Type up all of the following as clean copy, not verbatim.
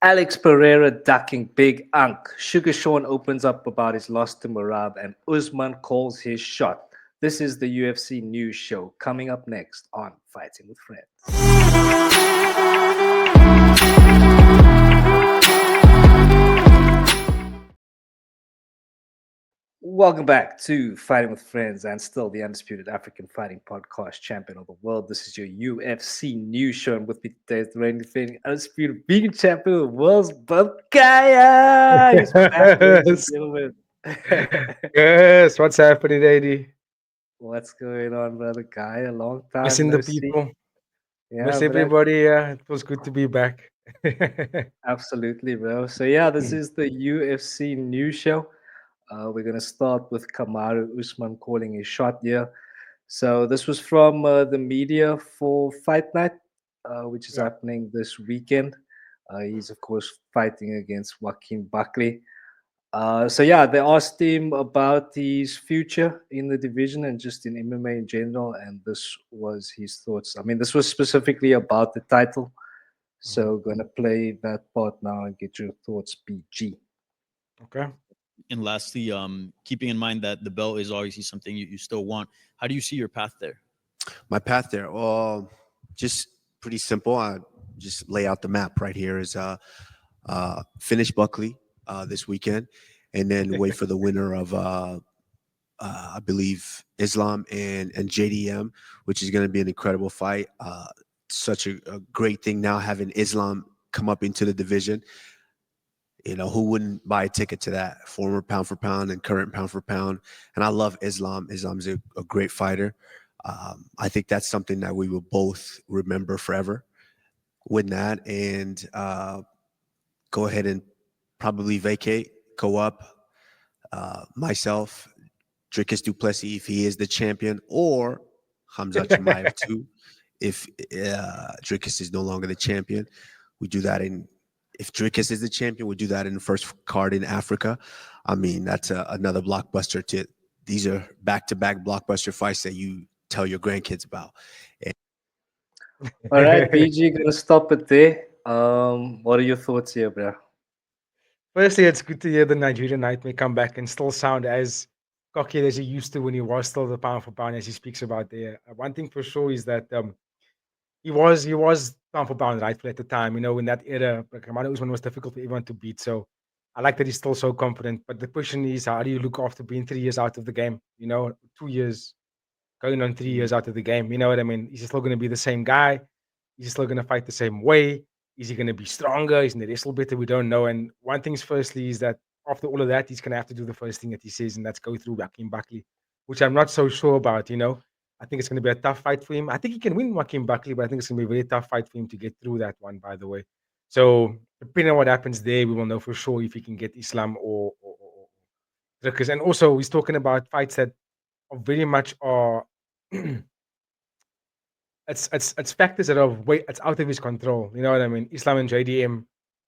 Alex Pereira ducking Big Unk. Suga Sean opens up about his loss to Merab, and Usman calls his shot. This is the UFC news show coming up next on Fighting with Friends. Welcome back to Fighting with Friends and still the undisputed African fighting podcast champion of the world. This is your UFC news show, and with me today is the reigning defending undisputed vegan champion of the world's Bukaya. He's back, ladies and Yes. gentlemen. Yes. What's happening, AD? What's going on, brother Guy? A long time Missing no the see. people. Yeah, Miss but everybody. Yeah, it was good to be back. absolutely, bro. So yeah, this is the UFC news show. We're gonna start with Kamaru Usman calling his shot here. So this was from the media for Fight Night, which is Yeah. happening this weekend. He's of course fighting against Joaquin Buckley. So yeah, they asked him about his future in the division and just in MMA in general, and this was his thoughts. I mean, this was specifically about the title. Mhm. So gonna play that part now and get your thoughts, BG. Okay. And lastly, keeping in mind that the belt is obviously something you still want. How do you see your path there? My path there, well, just pretty simple. I just lay out the map right here. Is finish Buckley this weekend, and then wait for the winner of I believe Islam and JDM, which is going to be an incredible fight. Such a great thing now having Islam come up into the division. You know, who wouldn't buy a ticket to that? Former pound for pound and current pound for pound. And I love Islam. Islam's a great fighter. I think that's something that we will both remember forever. Win that and go ahead and probably vacate, go up. Myself, Dricus du Plessis, if he is the champion, or Khamzat Chimaev too, if Dricus is no longer the champion. We do that in. If Dricus is the champion, we do that in the first card in Africa. I mean, that's another blockbuster. These are back-to-back blockbuster fights that you tell your grandkids about. All right, BG, gonna stop it there. What are your thoughts here, bro? Firstly, it's good to hear the Nigerian Nightmare come back and still sound as cocky as he used to when he was still the pound for pound, as he speaks about there. One thing for sure is that he was pound for pound rightful at the time. You know, in that era, Kamaru Usman was difficult for everyone to beat. So I like that he's still so confident. But the question is, how do you look after being 3 years out of the game? You know, 2 years going on 3 years out of the game. You know what I mean? Is he still going to be the same guy? Is he still going to fight the same way? Is he going to be stronger? Is he going to wrestle better? We don't know. And one thing's firstly is that after all of that, he's going to have to do the first thing that he says, and that's go through Joaquin Buckley, which I'm not so sure about. You know, I think it's going to be a tough fight for him. I think he can win Joaquin Buckley, but I think it's going to be a very tough fight for him to get through that one, by the way. So, depending on what happens there, we will know for sure if he can get Islam or Dricus. And also, he's talking about fights that are very much are it's factors that are way it's out of his control. You know what I mean? Islam and JDM.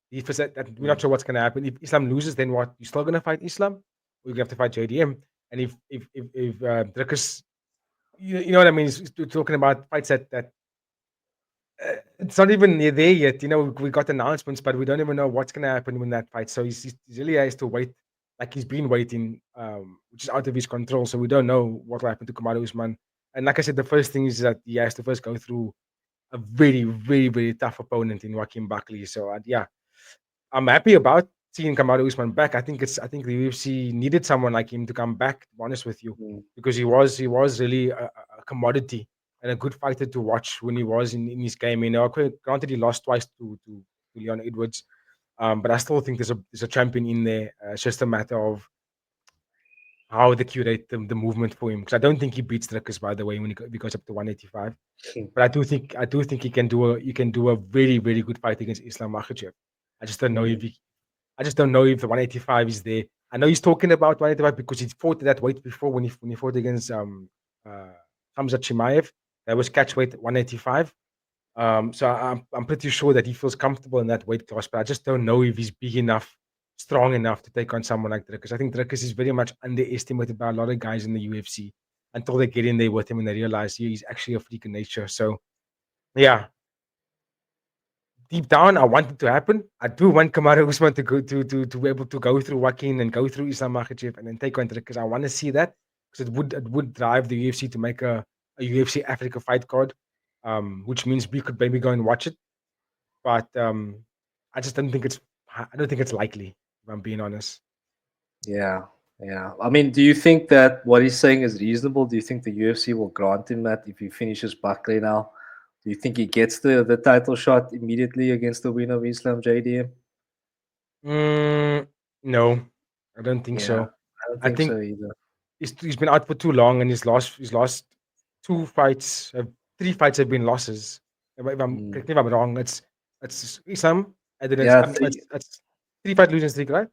If it's that we're not sure what's gonna happen. If Islam loses, then what? You still gonna fight Islam? Or you have to fight JDM? And if Dricus, you know what I mean? He's talking about fights that it's not even near there yet. You know, we got announcements, but we don't even know what's gonna happen when that fight. So he really has to wait, like he's been waiting, which is out of his control. So we don't know what will happen to Kamaru Usman. And like I said, the first thing is that he has to first go through a very, very, very tough opponent in Joaquin Buckley. So yeah, I'm happy about seeing Kamaru Usman back. I think the UFC needed someone like him to come back. To be honest with you, Mm. because he was really a commodity and a good fighter to watch when he was in his game. You know, granted he lost twice to Leon Edwards, but I still think there's a champion in there. It's just a matter of how they curate the movement for him. Because I don't think he beats Dricus, by the way, when he goes up to 185. But I do think he can do a very, very good fight against Islam Makhachev. I just don't know if Mhm. he I just don't know if the 185 is there. I know he's talking about 185 because he fought that weight before when he fought against uh Hamza Chimaev. That was catch weight 185. So I'm pretty sure that he feels comfortable in that weight class, but I just don't know if he's big enough, strong enough to take on someone like Dricus. I think Dricus is very much underestimated by a lot of guys in the UFC until they get in there with him and they realize he's actually a freak of nature. So yeah, deep down, I want it to happen. I do want Kamaru Usman to go to be able to go through Joaquin and go through Islam Makhachev and then take on because I want to see that because it would drive the UFC to make a UFC Africa fight card, which means we could maybe go and watch it. But I just don't think it's likely. If I'm being honest. Yeah, yeah. I mean, do you think that what he's saying is reasonable? Do you think the UFC will grant him that if he finishes Buckley now? Do you think he gets the title shot immediately against the winner of Islam JDM? No, I don't think Yeah, so. I don't I think think so either. he's been out for too long, and he's lost two fights. Three fights have been losses. Mm. Correct me if I'm wrong. It's Islam, and then Yeah, it's three-fight losing streak, right?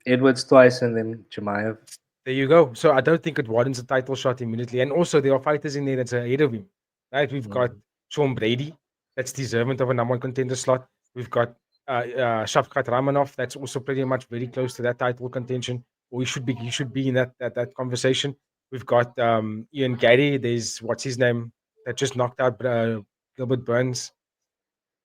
Edwards twice and then Chimaev. There you go. So I don't think it warrants a title shot immediately. And also, there are fighters in there that's ahead of him. Right? We've got Sean Brady, that's deserving of a number one contender slot. We've got Shavkat Ramanov, that's also pretty much very close to that title contention. Or he should be in that conversation. We've got Ian Gary. There's what's his name that just knocked out Gilbert Burns.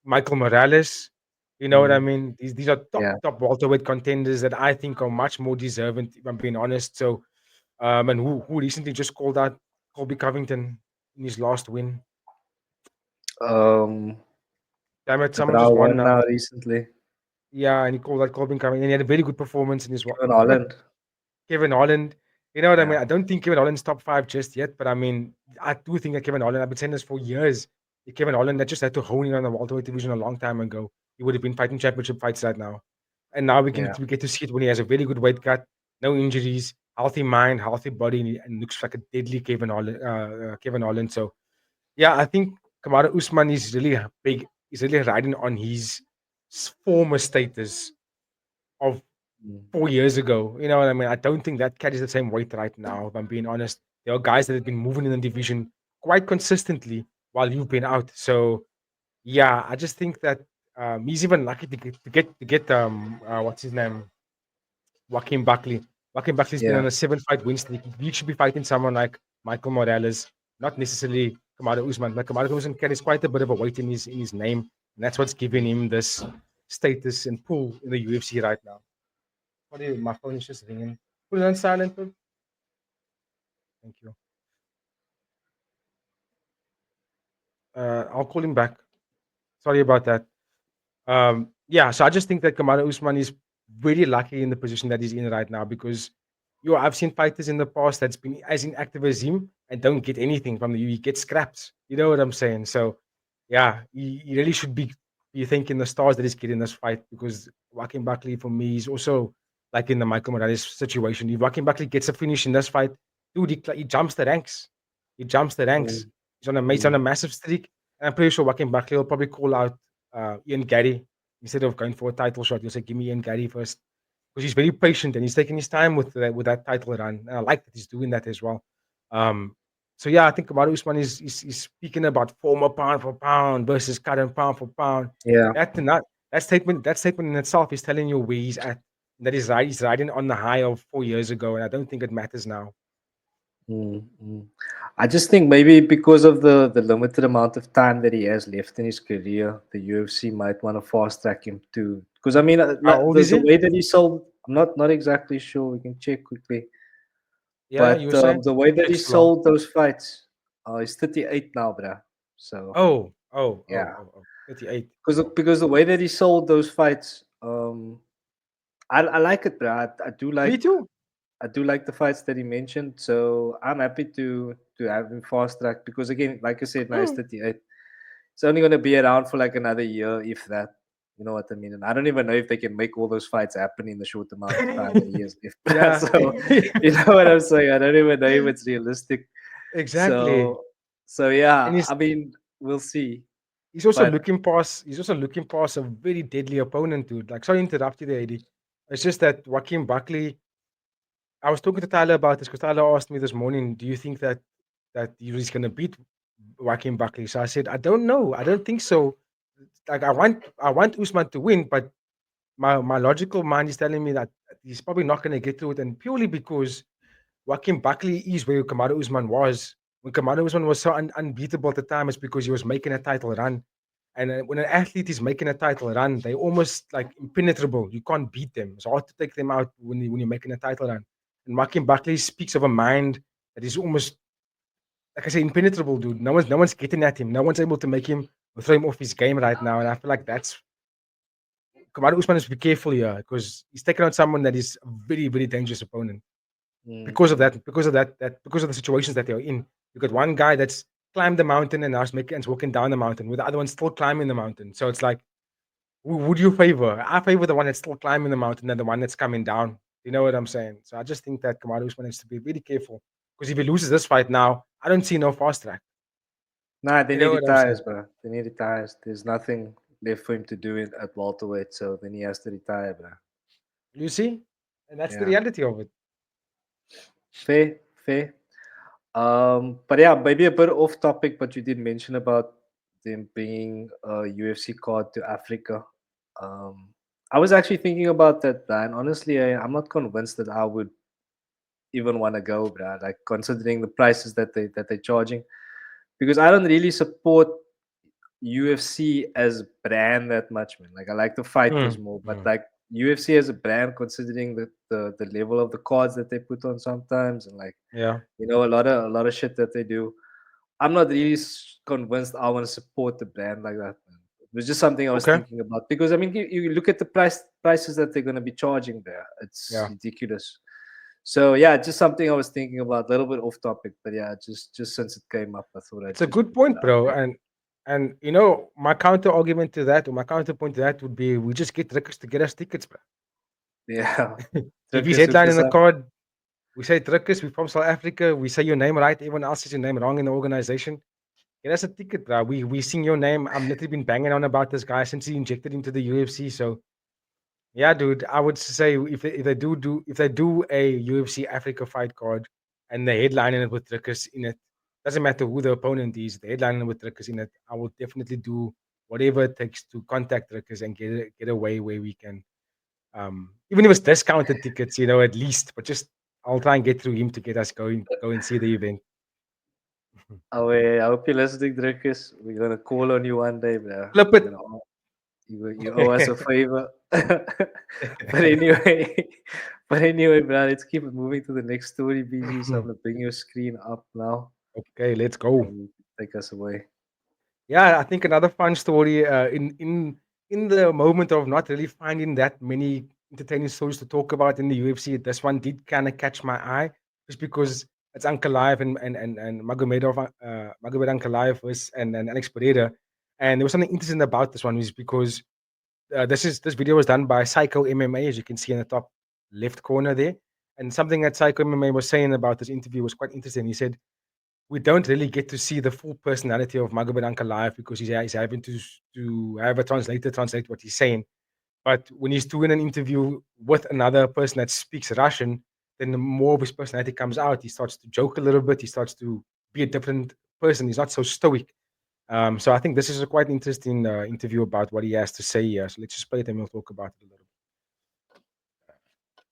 Michael Morales. You know what I Mm. mean? These are top Yeah. top welterweight contenders that I think are much more deserving. If I'm being honest. So, and who recently just called out Colby Covington in his last win. Um, Damn it, the someone just Brow won won now. now recently. Yeah, and he called out Colby Covington. And he had a very good performance in his Kevin Holland. Kevin Holland. You know what I mean? Yeah. I don't think Kevin Holland's top five just yet, but I mean, I do think that Kevin Holland, I've been saying this for years. Kevin Holland that just had to hone in on the welterweight division a long time ago. He would have been fighting championship fights right now. And now we Yeah. get to see it when he has a very good weight cut, no injuries, healthy mind, healthy body, and looks like a deadly Kevin Holland. Kevin Holland. So yeah, I think Kamaru Usman is really big. He's really riding on his former status of Mm. 4 years ago. You know what I mean? I don't think that carries the same weight right now, if I'm being honest. There are guys that have been moving in the division quite consistently while you've been out. So yeah, I just think that he's even lucky to get what's his name? Joaquin Buckley. Joaquin Buckley's been Yeah. on a 7-fight win streak. He should be fighting someone like Michael Morales, not necessarily Kamaru Usman. But Kamaru Usman carries quite a bit of a weight in his name, and that's what's giving him this status and pull in the UFC right now. What do you? My phone is just ringing. Put it on silent, please. Thank you. I'll call him back. Sorry about that. Yeah, so I just think that Kamaru Usman is really lucky in the position that he's in right now because I've seen fighters in the past that's been as inactive as him and don't get anything from the UFC, get scraps. You know what I'm saying? So yeah, he really should be thanking the stars that he's getting this fight because Joaquin Buckley for me is also like in the Michael Morales situation. If Joaquin Buckley gets a finish in this fight, dude, he jumps the ranks. He jumps the ranks. Mm. He's on a massive streak. And I'm pretty sure Joaquin Buckley will probably call out Ian Gary instead of going for a title shot. He'll say, "Give me Ian Gary first," because he's very patient and he's taking his time with that title run. And I like that he's doing that as well. Um, so yeah, I think Kamaru Usman is speaking about former pound for pound versus current pound for pound. Yeah. That statement in itself is telling you where he's at. That he's riding on the high of 4 years ago, and I don't think it matters now. I just think maybe because of the limited amount of time that he has left in his career, the UFC might want to fast track him too. Because I mean, How old is the he? way that he sold, I'm not exactly sure. We can check quickly. Yeah, But you were saying the way that he takes long. sold those fights, he's 38 now, bruh. So yeah, 38. because the way that he sold those fights, I like it, bruh. Me too. I do like the fights that he mentioned. So I'm happy to have him fast track because again, like I said, now he's Mm. 38. It's only going to be around for like another year, if that. You know what I mean? And I don't even know if they can make all those fights happen in the short amount of time that he has left. Yeah, So you know what I'm saying? I don't even know if it's realistic. exactly. So yeah, And I mean, we'll see. he's also But looking past. He's also looking past a very deadly opponent, dude. Like, sorry to interrupt you there, Eddie. It's just that Joaquin Buckley. I was talking to Tyler about this because Tyler asked me this morning, "Do you think that he's going to beat Joaquin Buckley?" So I said, "I don't know. I don't think so. Like, I want Usman to win, but my logical mind is telling me that he's probably not going to get to it, and purely because Joaquin Buckley is where Kamaru Usman was when Kamaru Usman was so unbeatable at the time. It's because he was making a title run, And when an athlete is making a title run, they almost like impenetrable. You can't beat them. It's hard to take them out when you're making a title run. And Joaquin Buckley speaks of a mind that is almost, like I say, impenetrable, dude. No one's getting at him. No one's able to make him or throw him off his game right now. And I feel like that's Kamaru Usman has to be careful here because he's taking out someone that is a very, very dangerous opponent. Because of that, because of the situations that they're in. You got one guy that's climbed the mountain and now is walking down the mountain, with the other one still climbing the mountain. So it's like, who would you favor? I favor the one that's still climbing the mountain than the one that's coming down. You know what I'm saying? So I just think that Kamaru Usman has to be really careful because if he loses this fight now, I don't see no fast track. Nah, they You know need what I'm retires, saying? bro. They need retires. There's nothing left for him to do it at welterweight, so then he has to retire, bro. You see? And that's the Yeah. reality of it. Fair. But yeah, maybe a bit off topic, but you did mention about them bringing a UFC card to Africa. I was actually thinking about that, and honestly, I'm not convinced that I would even want to go, bro. Like considering the prices that they're charging, because I don't really support UFC as brand that much, man. Like I like the fighters more, but like UFC as a brand, considering the level of the cards that they put on sometimes, and like Yeah. a lot of shit that they do, I'm not really convinced I want to support the brand like that, man. It was just something I was Okay. thinking about because I mean, you look at the prices that they're going to be charging there. It's Yeah. ridiculous. So yeah, just something I was thinking about, a little bit off topic, but yeah, just since it came up, I thought I'd It's a just good put it point, out bro. there. And you know, my counter argument to that, or my counterpoint to that would be we just get Dricus to get us tickets, bro. Yeah, If he's Dricus hooked headlining us the up. card, we say Dricus, we're from South Africa, we say your name right, everyone else says your name wrong in the organization. Get us a ticket, bro. We sing your name. I've literally been banging on about this guy since he injected into the UFC. So yeah, dude, I would say if they do a UFC Africa fight card and they headlining it with Dricus in it, doesn't matter who the opponent is, the headlining with Dricus in it, I will definitely do whatever it takes to contact Dricus and get away where we can. Even if it's discounted tickets, you know, at least, but just I'll try and get through him to get us go and see the event. Oh, yeah, I hope you're listening, Dricus. We're gonna call on you one day, bro. Flip We're it. gonna you owe us a favor. but anyway, bro, let's keep it moving to the next story, BG. So I'm gonna bring your screen up now Okay, let's go. and you can take us away. Yeah, I think another fun story in the moment of not really finding that many entertaining stories to talk about in the UFC. This one did kind of catch my eye just because it's Ankalaev and Magomed Ankalaev and Alex Pereira, and there was something interesting about this one, is because this video was done by Psycho MMA, as you can see in the top left corner there, and something that Psycho MMA was saying about this interview was quite interesting. He said, we don't really get to see the full personality of Magomed Ankalaev because he's having to have a translator translate what he's saying. But when he's doing an interview with another person that speaks Russian, then the more of his personality comes out. He starts to joke a little bit. He starts to be a different person. He's not so stoic. So I think this is a quite interesting interview about what he has to say here. So let's just play it and we'll talk about it a little bit.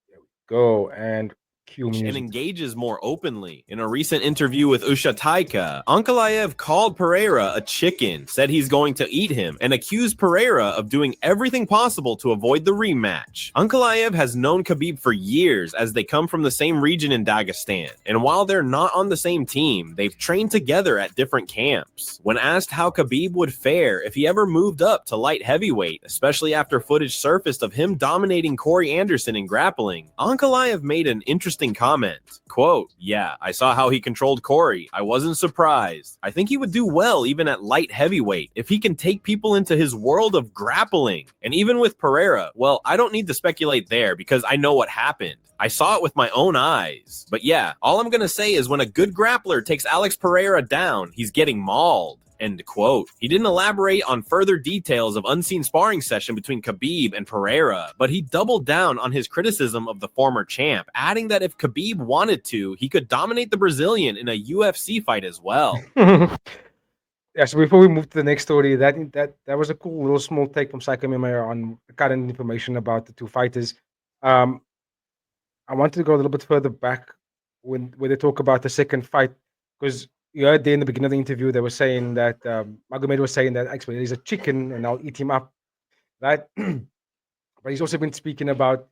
There we go. And cue and music. engages more openly. In a recent interview with Usha Taika, Ankalaev called Pereira a chicken, said he's going to eat him, and accused Pereira of doing everything possible to avoid the rematch. Ankalaev has known Khabib for years as they come from the same region in Dagestan, and while they're not on the same team, they've trained together at different camps. When asked how Khabib would fare if he ever moved up to light heavyweight, especially after footage surfaced of him dominating Corey Anderson in grappling, Ankalaev made an interesting comment. Quote, "Yeah, I saw how he controlled Corey. I wasn't surprised. I think he would do well even at light heavyweight if he can take people into his world of grappling. And even with Pereira, well, I don't need to speculate there because I know what happened. I saw it with my own eyes. But yeah, all I'm gonna say is when a good grappler takes Alex Pereira down, he's getting mauled." End quote. He didn't elaborate on further details of unseen sparring session between Khabib and Pereira, but he doubled down on his criticism of the former champ, adding that if Khabib wanted to, he could dominate the Brazilian in a UFC fight as well. Yeah, so before we move to the next story, that was a cool little small take from Psycho MMA on the current information about the two fighters. I wanted to go a little bit further back where they talk about the second fight, because you heard there in the beginning of the interview, they were saying that Magomed was saying that Alex Pereira is a chicken and I'll eat him up, right? But he's also been speaking about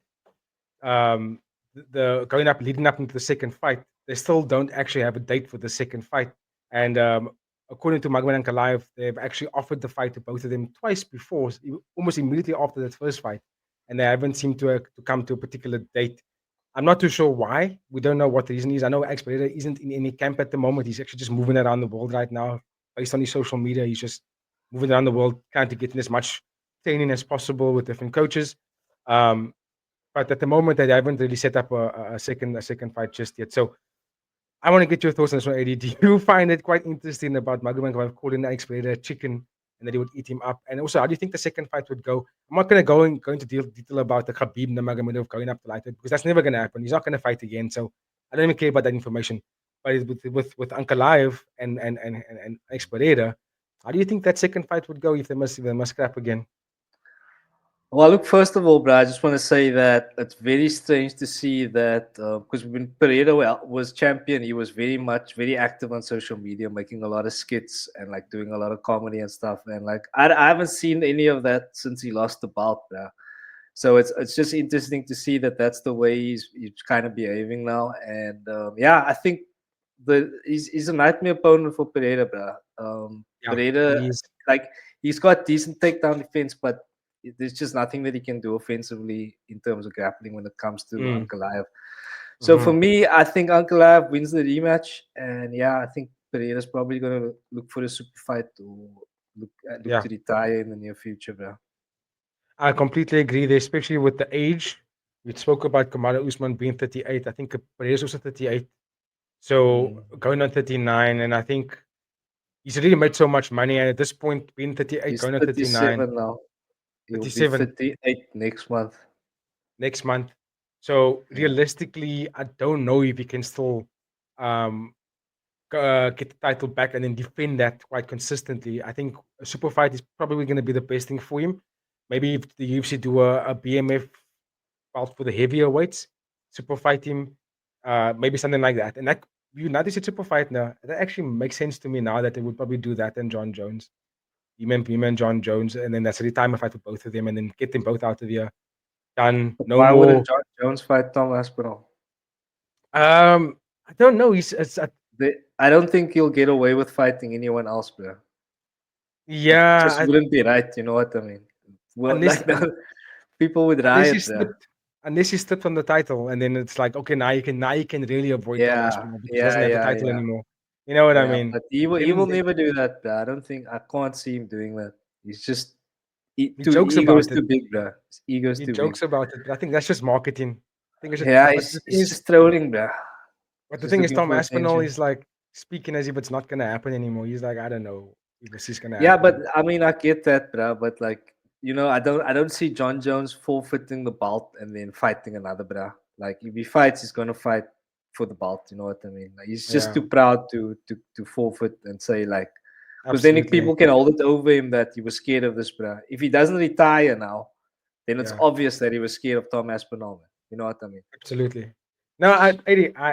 the going up, leading up into the second fight. They still don't actually have a date for the second fight, and according to Magomed Ankalaev, they've actually offered the fight to both of them twice before, almost immediately after that first fight, and they haven't seemed to come to a particular date. I'm not too sure why. We don't know what the reason is. I know Alex Pereira isn't in any camp at the moment. He's actually just moving around the world right now. Based on his social media, he's just moving around the world, trying to get in as much training as possible with different coaches. Um, but at the moment, they haven't really set up a second fight just yet. So I want to get your thoughts on this one, Eddie. Do you find it quite interesting about Magomed Ankalaev calling Alex Pereira a chicken and that he would eat him up? And also, how do you think the second fight would go? I'm not going to go into detail about the Khabib Nurmagomedov going up to lightweight because that's never going to happen. He's not going to fight again. So I don't even care about that information. But with Ankalaev and Alex Pereira, how do you think that second fight would go if they must scrap again? Well, look, first of all, bro, I just want to say that it's very strange to see that because when Pereira was champion, he was very active on social media, making a lot of skits and like doing a lot of comedy and stuff. And like, I haven't seen any of that since he lost the belt, bro. So it's just interesting to see that that's the way he's kind of behaving now. And yeah, I think he's a nightmare opponent for Pereira, bro. Pereira, like, he's got decent takedown defense, but there's just nothing that he can do offensively in terms of grappling when it comes to Ankalaev. So for me, I think Ankalaev wins the rematch, and yeah, I think Pereira's probably going to look for a super fight or look to retire in the near future, bro. I completely agree there, especially with the age. We spoke about Kamaru Usman being 38. I think Pereira's also 38. So going on 39, and I think he's really made so much money. And at this point, being 38, he's going on 39 now. He'll 37 be 38 next month. So realistically, I don't know if he can still get the title back and then defend that quite consistently. I think a super fight is probably going to be the best thing for him. Maybe if the UFC do a BMF belt for the heavier weights, super fight him, maybe something like that. And that United States super fight now, that actually makes sense to me now that they would probably do that and John Jones. You and John Jones, and then that's a retirement fight for both of them, and then get them both out of here. Done. No Why more. wouldn't John Jones fight Tom Aspinall? I don't know. I don't think he'll get away with fighting anyone else, bro. Yeah, it just wouldn't be right. You know what I mean? Well, unless, like people would riot, bro. Unless he slipped on the title, and then it's like, okay, now you can really avoid Tom Aspinall because he doesn't have the title anymore. You know what I mean? But he will never do that, bro. I can't see him doing that. He's just he jokes about it. Too big, bro. His ego's too big. He jokes about it, but I think that's just marketing. I think he's just trolling, bro. But the thing is, Tom Aspinall is like speaking as if it's not gonna happen anymore. He's like, I don't know if this is gonna happen. Yeah, but I mean, I get that, bro. But like, you know, I don't see John Jones forfeiting the belt and then fighting another, bro. Like, if he fights, he's gonna fight for the belt. You know what I mean? Like, he's just too proud to forfeit and say like, because then if people can hold it over him that he was scared of this, bro. If he doesn't retire now, then it's obvious that he was scared of Tom Aspinall. Man. You know what I mean? Absolutely. No, I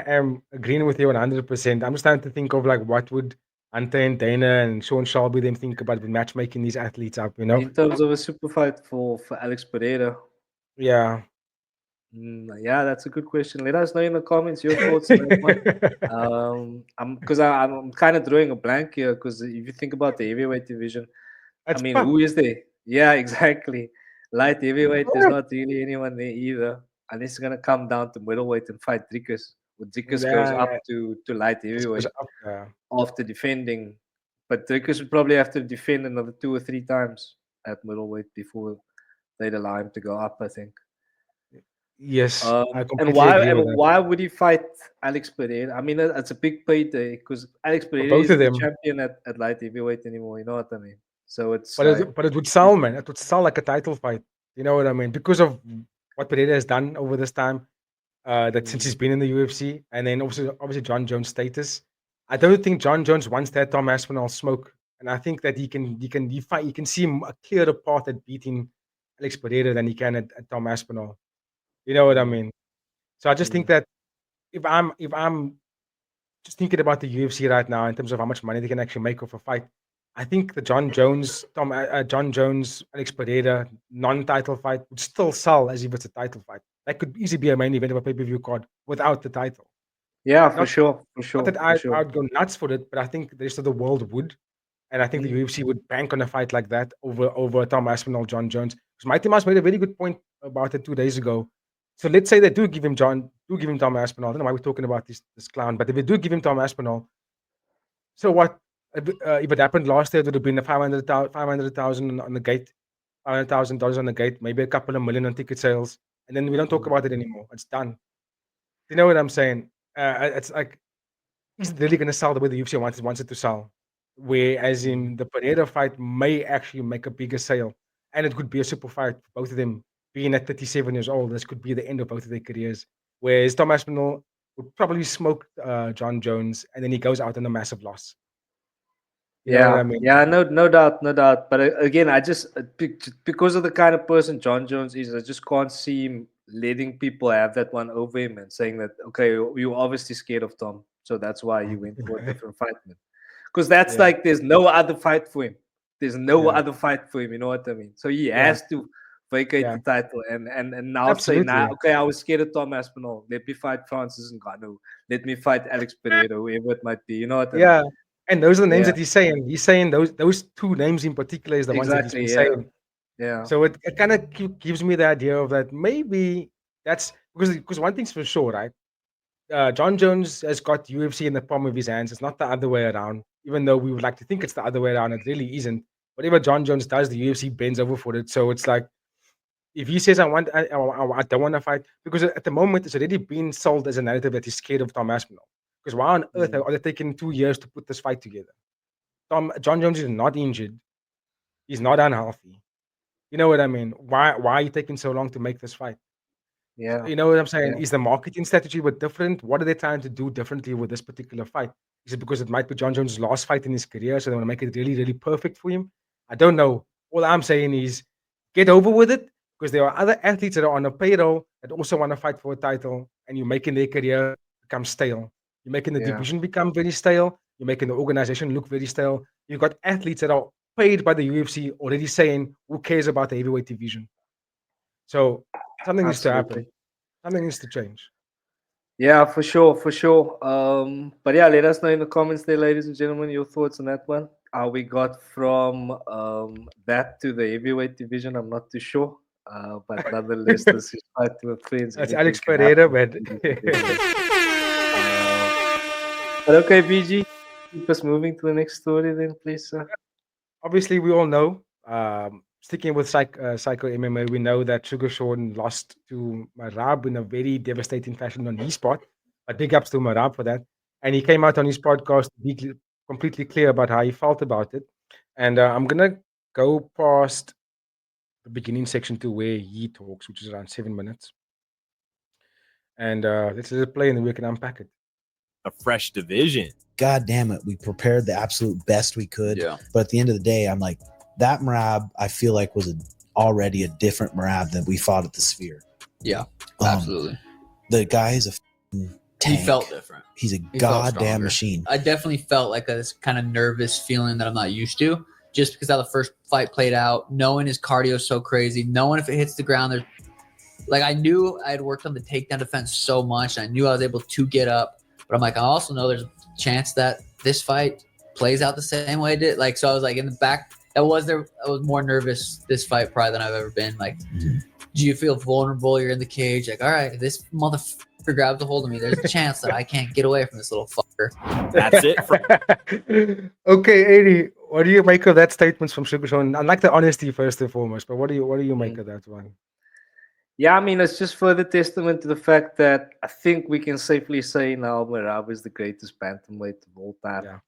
am agreeing with you 100%. I'm just trying to think of like what would Ante and Dana and Sean Shelby them think about matchmaking these athletes up, you know? In terms of a super fight for Alex Pereira. Yeah. Yeah, that's a good question. Let us know in the comments your thoughts on that one. I'm kind of drawing a blank here because if you think about the heavyweight division, that's who is there? Yeah, exactly. Light heavyweight, there's not really anyone there either. Unless it's gonna come down to middleweight and fight Dricus. Or Dricus goes up to light heavyweight after defending. But Dricus would probably have to defend another 2 or 3 times at middleweight before they'd allow him to go up, I think. Yes, I and why would he fight Alex Pereira? I mean, it's a big payday because Alex Pereira isn't the champion at light heavyweight anymore. You know what I mean? So it's but it would sell, man. It would sell like a title fight. You know what I mean? Because of what Pereira has done over this time, that since he's been in the UFC, and then also obviously John Jones' status. I don't think John Jones wants that Tom Aspinall smoke, and I think that he can see a clearer path at beating Alex Pereira than he can at Tom Aspinall. You know what I mean? So I just think that if I'm just thinking about the UFC right now in terms of how much money they can actually make off a fight. I think the John Jones, Alex Pereira non-title fight would still sell as if it's a title fight. That could easily be a main event of a pay-per-view card without the title. Yeah, for Not, sure, for not sure, that for sure. I'd go nuts for it, but I think the rest of the world would. And I think the Mm. UFC would bank on a fight like that over Tom Aspinall, John Jones. Because Mighty Mouse made a very good point about it 2 days ago. So let's say they do give him Tom Aspinall. I don't know why we're talking about this clown, but if they do give him Tom Aspinall, so what? If it happened last year, it would have been a 500,000 on the gate, $500,000 on the gate, maybe a couple of million on ticket sales, and then we don't talk about it anymore. It's done. You know what I'm saying? It's like he's really going to sell the way the UFC wants it to sell. Whereas in the Pereira fight may actually make a bigger sale, and it could be a super fight for both of them. Being at 37 years old, this could be the end of both of their careers. Whereas Tom Aspinall would probably smoke John Jones, and then he goes out on a massive loss. You know what I mean? Yeah, no doubt, no doubt. But again, I just because of the kind of person John Jones is, I just can't see him letting people have that one over him and saying that, okay, you're obviously scared of Tom, so that's why you went for a different fight, man. Because that's Yeah. like there's no other fight for him. There's no Yeah. other fight for him. You know what I mean? So he Yeah. has to vacate Yeah. the title and now say, nah, Absolutely. okay, I was scared of Tom Aspinall. Let me fight Francis Ngannou. Let me fight Alex Pereira, whoever it might be. You know what I mean? Yeah. And those are the names Yeah. that he's saying. He's saying those two names in particular is the ones that he's been Exactly. Yeah. saying. Yeah. So it kind of gives me the idea of that maybe that's because one thing's for sure, right? John Jones has got UFC in the palm of his hands. It's not the other way around. Even though we would like to think it's the other way around, it really isn't. Whatever John Jones does, the UFC bends over for it. So it's like if he says I don't want to fight, because at the moment it's already been sold as a narrative that he's scared of Tom Aspinall. Because why on earth are they taking 2 years to put this fight together? John Jones is not injured. He's not unhealthy. You know what I mean? Why are you taking so long to make this fight? Yeah. You know what I'm saying? Yeah. Is the marketing strategy but different? What are they trying to do differently with this particular fight? Is it because it might be John Jones' last fight in his career, so they want to make it really, really perfect for him? I don't know. All I'm saying is get over with it, because there are other athletes that are on a payroll that also want to fight for a title, and you're making their career become stale. You're making the Yeah. division become very stale. You're making the organization look very stale. You've got athletes that are paid by the UFC already saying, who cares about the heavyweight division? So something needs to happen. Absolutely. Something needs to change. Yeah, for sure, for sure. But yeah, let us know in the comments there, ladies and gentlemen, your thoughts on that one. How we got from that to the heavyweight division, I'm not too sure. But nonetheless, this is fight with friends. That's Anything Alex can Pereira, happen, man. ladies and gentlemen. But okay, BG, keep us moving to the next story then, please, sir. Obviously, we all know, sticking with Psycho MMA, we know that Suga Sean lost to Merab in a very devastating fashion on his part. But big ups to Merab for that. And he came out on his podcast to be completely clear about how he felt about it. And I'm going to go past the beginning section to where he talks, which is around 7 minutes. And let's let it play and then we can unpack it. A fresh division. God damn it, we prepared the absolute best we could. Yeah. But at the end of the day, I'm like, that Merab, I feel like was already a different Merab than we fought at the Sphere. Yeah, absolutely. The guy is a f***ing tank. He felt different. He's a He felt goddamn stronger. machine. I definitely felt like this kind of nervous feeling that I'm not used to, just because how the first fight played out, knowing his cardio is so crazy, knowing if it hits the ground, there's like I knew I had worked on the takedown defense so much. I knew I was able to get up, but I'm like, I also know there's a chance that this fight plays out the same way it did. Like, so I was like in the back. I was more nervous this fight probably than I've ever been. Like, do you feel vulnerable? You're in the cage. Like, all right, if this motherfucker grabs a hold of me, there's a chance that I can't get away from this little fucker. That's it. Okay, 80. What do you make of that statement from Suga Sean? I like the honesty first and foremost, but what do you make of that one? Yeah, I mean, it's just further testament to the fact that I think we can safely say now Merab is the greatest bantamweight of all time.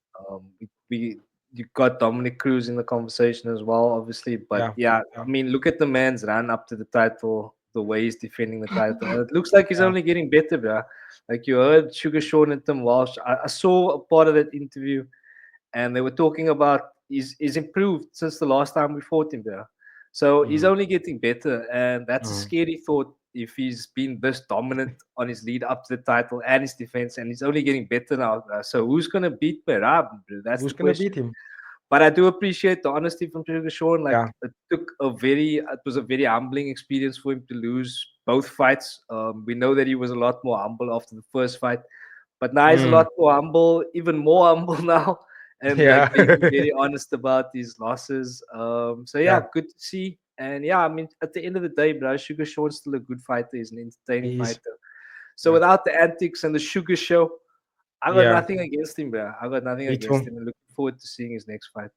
Yeah. You got Dominic Cruz in the conversation as well, obviously. But yeah, I mean, look at the man's run up to the title, the way he's defending the title. It looks like he's only getting better, bro. Like you heard Suga Sean and Tim Walsh. I saw a part of that interview, and they were talking about he's improved since the last time we fought him, bro. So he's only getting better, and that's a Mm. scary thought if he's been this dominant on his lead up to the title and his defense, and he's only getting better now. So who's gonna beat Merab? That's Who's the gonna question. beat him? But I do appreciate the honesty from Suga Sean. Like Yeah. it was a very humbling experience for him to lose both fights. We know that he was a lot more humble after the first fight, but now he's a Mm. lot more humble, even more humble now, and Yeah. like being very honest about his losses. So yeah, Yeah. good to see. And yeah, I mean, at the end of the day, bro, Sugar Sean's still a good fighter. He's an entertaining He is. fighter. So Yeah. without the antics and the sugar show, I got Yeah. nothing against him, bro. I got nothing Me against too. him. And looking forward to seeing his next fight.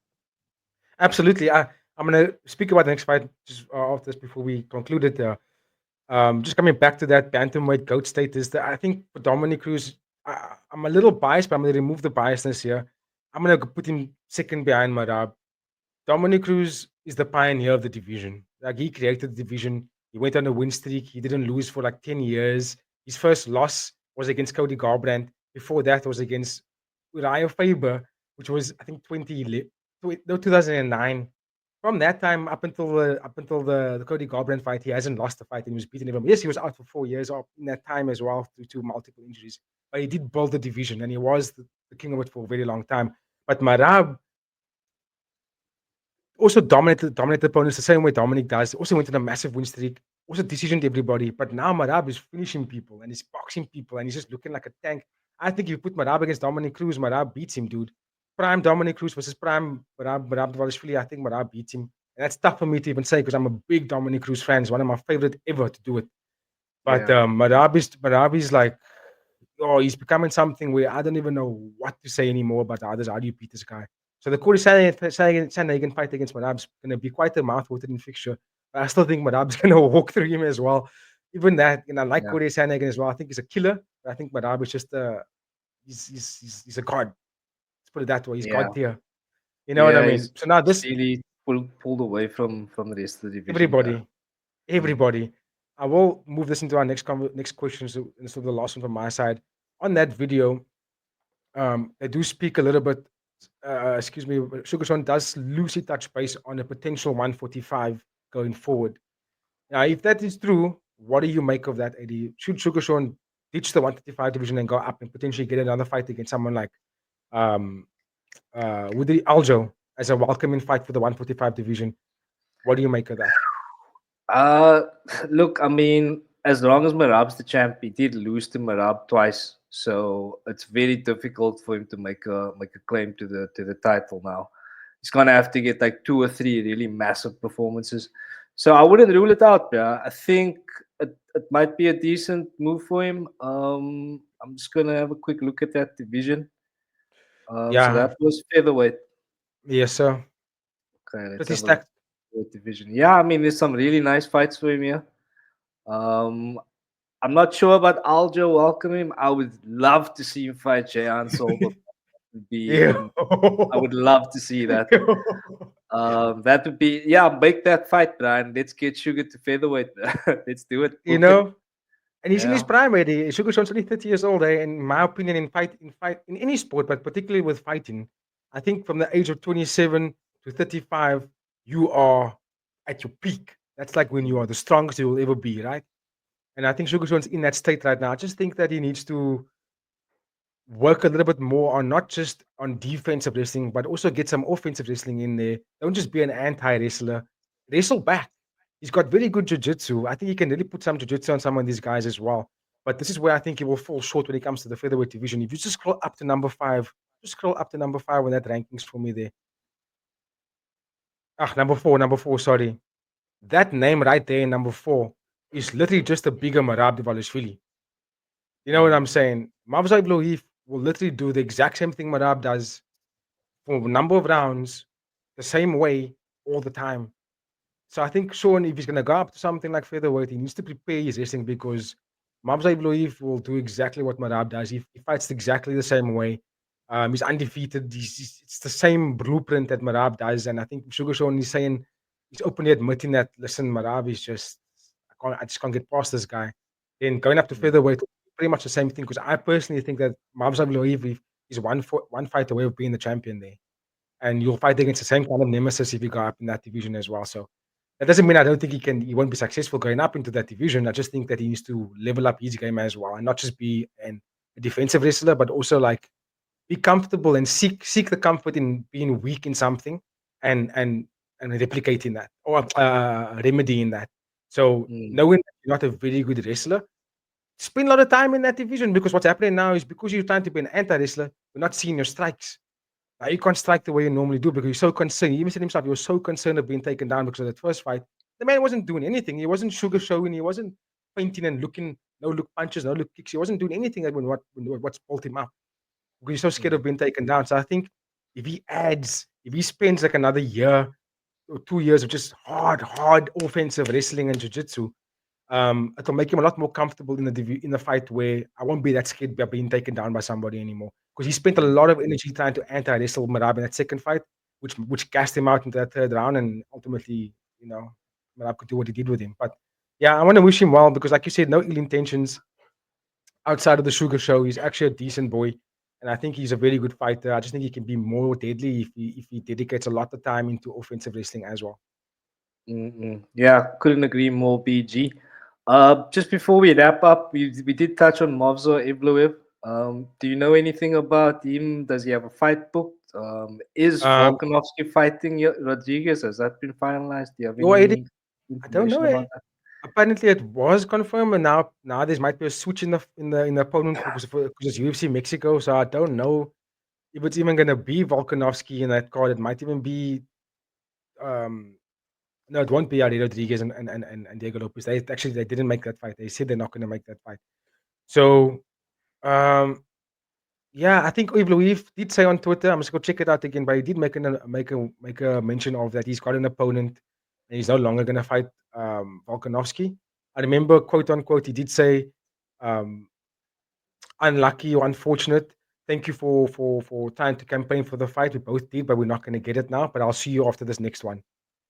Absolutely. I'm gonna speak about the next fight just after this before we conclude it. Just coming back to that bantamweight goat status, that I think for Dominic Cruz, I'm a little biased, but I'm gonna remove the biasness here. I'm gonna put him second behind Merab. Dominic Cruz is the pioneer of the division. Like, he created the division. He went on a win streak. He didn't lose for like 10 years. His first loss was against Cody Garbrandt. Before that was against Uriah Faber, which was I think 2009. From that time up until the Cody Garbrandt fight, he hasn't lost a fight and he was beaten everyone. Yes, he was out for 4 years in that time as well due to multiple injuries. But he did build the division and he was the king of it for a very long time. But Merab also dominated opponents the same way Dominic does. Also went on a massive win streak. Also decisioned everybody. But now Merab is finishing people and he's boxing people and he's just looking like a tank. I think if you put Merab against Dominic Cruz, Merab beats him, dude. Prime Dominic Cruz versus prime Merab Dvalishvili, I think Merab beats him. And that's tough for me to even say because I'm a big Dominic Cruz fan. He's one of my favorite ever to do it. But Yeah. Merab is like, oh, he's becoming something where I don't even know what to say anymore about the others. How do you beat this guy? So the Corey Sandhagen fight against Merab's going to be quite a mouth-watering fixture. But I still think Merab's going to walk through him as well. Even that, I like Yeah. Corey Sandhagen as well. I think he's a killer. But I think Merab is just he's a god. Let's put it that way. He's Yeah. god tier. You know what I Yeah, mean? he's So now this really pulled away from the rest of the division. bro. everybody. I will move this into our next question. So this is the last one from my side. On that video, they do speak a little bit. Excuse me, Suga Sean does loosely touch base on a potential 145 going forward. Now, if that is true, what do you make of that, Eddie? Should Suga Sean ditch the 135 division and go up and potentially get another fight against someone like Woody Aljo as a welcoming fight for the 145 division? What do you make of that? Look, I mean, as long as Merab's the champ, he did lose to Merab twice, so it's very difficult for him to make a claim to the title now. He's gonna have to get like 2 or 3 really massive performances. So I wouldn't rule it out, yeah. I think it might be a decent move for him. I'm just gonna have a quick look at that division. So Yeah, that was featherweight. yes, sir. Okay, let's Pretty have a look stacked. at the division. Yeah, I mean, there's some really nice fights for him here. I'm not sure about Aljo welcoming him. I would love to see him fight Jayan Silva. Yeah. I would love to see that. That would be, yeah, make that fight, Brian. Let's get Sugar to featherweight. Let's do it. You Book it. know, and he's in his Yeah. prime already. Sugar Sean's only 30 years old. In my opinion, in any sport, but particularly with fighting, I think from the age of 27 to 35, you are at your peak. That's like when you are the strongest you will ever be, right? And I think Sugar Sean's in that state right now. I just think that he needs to work a little bit more on not just on defensive wrestling, but also get some offensive wrestling in there. Don't just be an anti-wrestler. Wrestle back. He's got very good jiu-jitsu. I think he can really put some jiu-jitsu on some of these guys as well. But this is where I think he will fall short when it comes to the featherweight division. If you just scroll up to number 5, just scroll up to number 5 when that rankings for me there. Number 4, sorry. That name right there, number 4, is literally just a bigger Merab Dvalishvili. You know what I'm saying? Movsar Evloev will literally do the exact same thing Merab does for a number of rounds, the same way all the time. So I think Sean, if he's going to go up to something like featherweight, he needs to prepare his wrestling because Movsar Evloev will do exactly what Merab does. He fights exactly the same way. He's undefeated. It's the same blueprint that Merab does. And I think Sugar Sean is saying, he's openly admitting that, listen, Merab is just, I just can't get past this guy. Then going up to featherweight, pretty much the same thing. Because I personally think that Movsar Evloev is one fight away of being the champion there. And you'll fight against the same kind of nemesis if you go up in that division as well. So That doesn't mean I don't think he won't be successful going up into that division. I just think that he needs to level up his game as well and not just be a defensive wrestler, but also like be comfortable and seek the comfort in being weak in something and replicating that or remedying that. So Mm. knowing that you're not a very good wrestler, spend a lot of time in that division because what's happening now is because you're trying to be an anti-wrestler, you're not seeing your strikes. Now you can't strike the way you normally do because you're so concerned. He even said himself, he was so concerned of being taken down because of that first fight. The man wasn't doing anything. He wasn't sugar showing. He wasn't fainting and looking, no look punches, no look kicks. He wasn't doing anything when what's pulled him up because he's so scared of being taken down. So I think if he spends like another year or 2 years of just hard offensive wrestling and jiu-jitsu, it'll make him a lot more comfortable in the fight where I won't be that scared of being taken down by somebody anymore. Because he spent a lot of energy trying to anti-wrestle Merab in that second fight, which gassed him out into that third round, and ultimately, Merab could do what he did with him. But yeah, I want to wish him well because, like you said, no ill intentions outside of the Sugar Show. He's actually a decent boy, and I think he's a very good fighter. I just think he can be more deadly if he dedicates a lot of time into offensive wrestling as well. Yeah, couldn't agree more, BG. Just before we wrap up, we did touch on Movsar Evloev. Do you know anything about him? Does he have a fight booked? Is Volkanovski fighting Rodriguez? Has that been finalized? Do you have No, any I don't know. information about that? Apparently, it was confirmed, and now there might be a switch in the opponent because it's UFC Mexico. So I don't know if it's even gonna be Volkanovski in that card. It might even be no, it won't be Ari Rodriguez and Diego Lopez. They didn't make that fight. They said they're not gonna make that fight. So yeah, I think Evloev did say on Twitter. I'm just gonna check it out again, but he did make a mention of that he's got an opponent and he's no longer gonna fight Volkanovski. I remember, quote unquote, he did say, "Unlucky or unfortunate. Thank you for trying to campaign for the fight. We both did, but we're not gonna get it now. But I'll see you after this next one."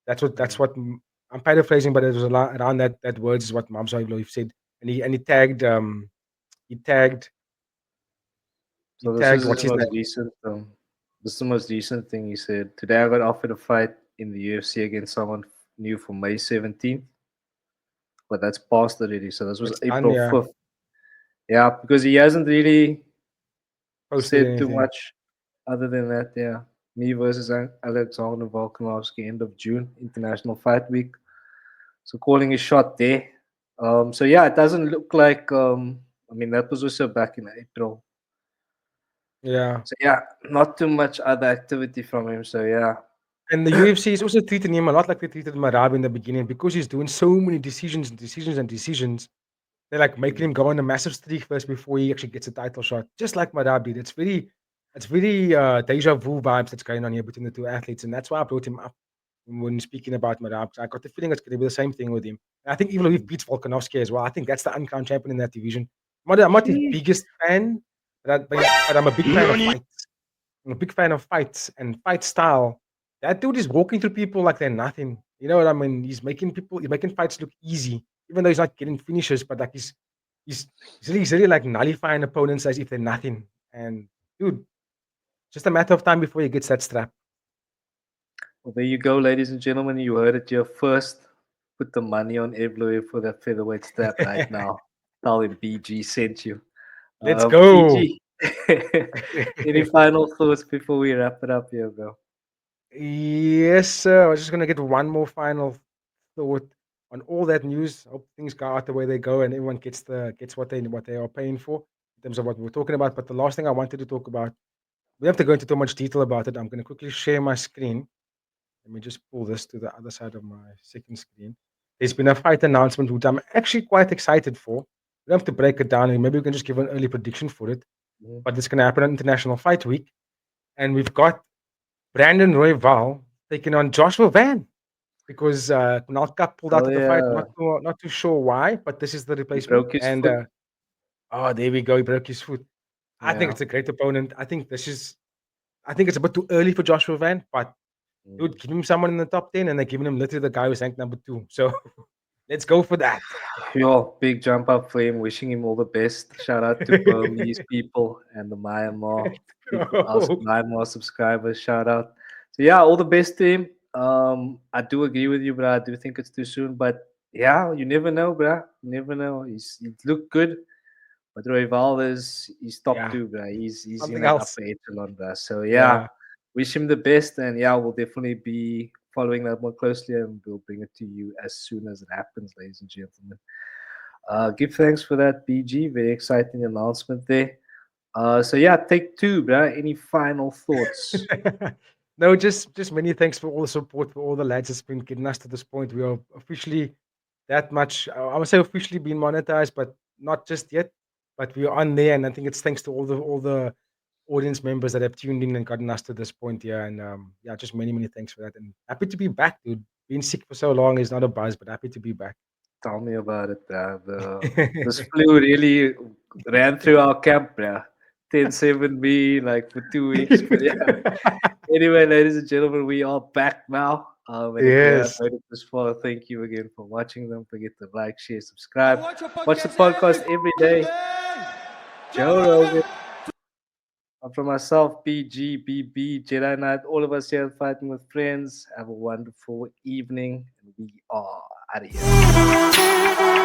That's what I'm paraphrasing, but it was around that words is what Movsar Evloev said, and he tagged So this is what's the his most name? recent. This is the most recent thing he said. Today I got offered a fight in the UFC against someone new for May 17th, but that's past already. So this was It's done, April yeah. 5th. Yeah, because he hasn't really Posted said too anything. much other than that. Yeah, me versus Alexander Volkanovski, end of June, International Fight Week. So calling a shot there. So yeah, it doesn't look like. I mean, that was also back in April. Yeah. So yeah, not too much other activity from him. So yeah, And the UFC is also treating him a lot like they treated Merab in the beginning because he's doing so many decisions and decisions and decisions. They're like making him go on a massive streak first before he actually gets a title shot, just like Merab did. It's very deja vu vibes that's going on here between the two athletes, and that's why I brought him up when speaking about Merab. I got the feeling it's going to be the same thing with him. And I think even if he beats Volkanovski as well, I think that's the uncrowned champion in that division. I'm not his biggest fan, but I'm a big fan of fights. I'm a big fan of fights and fight style. That dude is walking through people like they're nothing. You know what I mean? He's making fights look easy, even though he's not getting finishes. But like he's really like nullifying opponents as if they're nothing. And dude, just a matter of time before he gets that strap. well, there you go, ladies and gentlemen. You heard it here first. Put the money on Evloev for that featherweight strap right now. Tell him BG sent you. Let's go. BG. Any final thoughts before we wrap it up here, bro? Yes, sir. I was just gonna get one more final thought on all that news. Hope things go out the way they go and everyone gets what they are paying for in terms of what we're talking about. But the last thing I wanted to talk about, we have to go into too much detail about it. I'm gonna quickly share my screen. Let me just pull this to the other side of my second screen. There's been a fight announcement which I'm actually quite excited for. We don't have to break it down and maybe we can just give an early prediction for it. But it's gonna happen on International Fight Week. And we've got Brandon Royval taking on Joshua Van because Kunal Cup pulled out of the fight. Not too sure why, but this is the replacement. broke his And foot. there we go. He broke his foot. I think Yeah. it's a great opponent. I think it's a bit too early for Joshua Van, but dude, give him someone in the top 10, and they're giving him literally the guy who's ranked number 2. So let's go for that. Yo, big jump up for him. Wishing him all the best. Shout out to Burmese people and the Myanmar people, us Myanmar subscribers. Shout out. So yeah, all the best to him. I do agree with you, but I do think it's too soon. But yeah, you never know, bro. You never know. He looked good, but Roy Valdez, he's top Yeah. two, bro. He's Something in that else. upper echelon, bro. So Yeah. yeah, wish him the best, and yeah, we'll definitely be following that more closely, and we'll bring it to you as soon as it happens, ladies and gentlemen. Give thanks for that, BG. Very exciting announcement there. So yeah, take two, bro. Any final thoughts? No, just many thanks for all the support for all the lads that's been getting us to this point. We are officially that much. I would say officially being monetized, but not just yet. But we are on there, and I think it's thanks to all the audience members that have tuned in and gotten us to this point here. And yeah, just many thanks for that. And happy to be back, dude. Being sick for so long is not a buzz, but happy to be back. Tell me about it, bro. This flu really ran through our camp, bro. 10-7 like for 2 weeks. But yeah. Anyway, ladies and gentlemen, we are back now. And if you have Yes. made it this far, thank you again for watching. Don't forget to like, share, subscribe. Watch the podcast every day. Joe Rogan. And for myself, BG, BB, Jedi Knight, all of us here at Fighting with Friends. Have a wonderful evening. And we are out of here.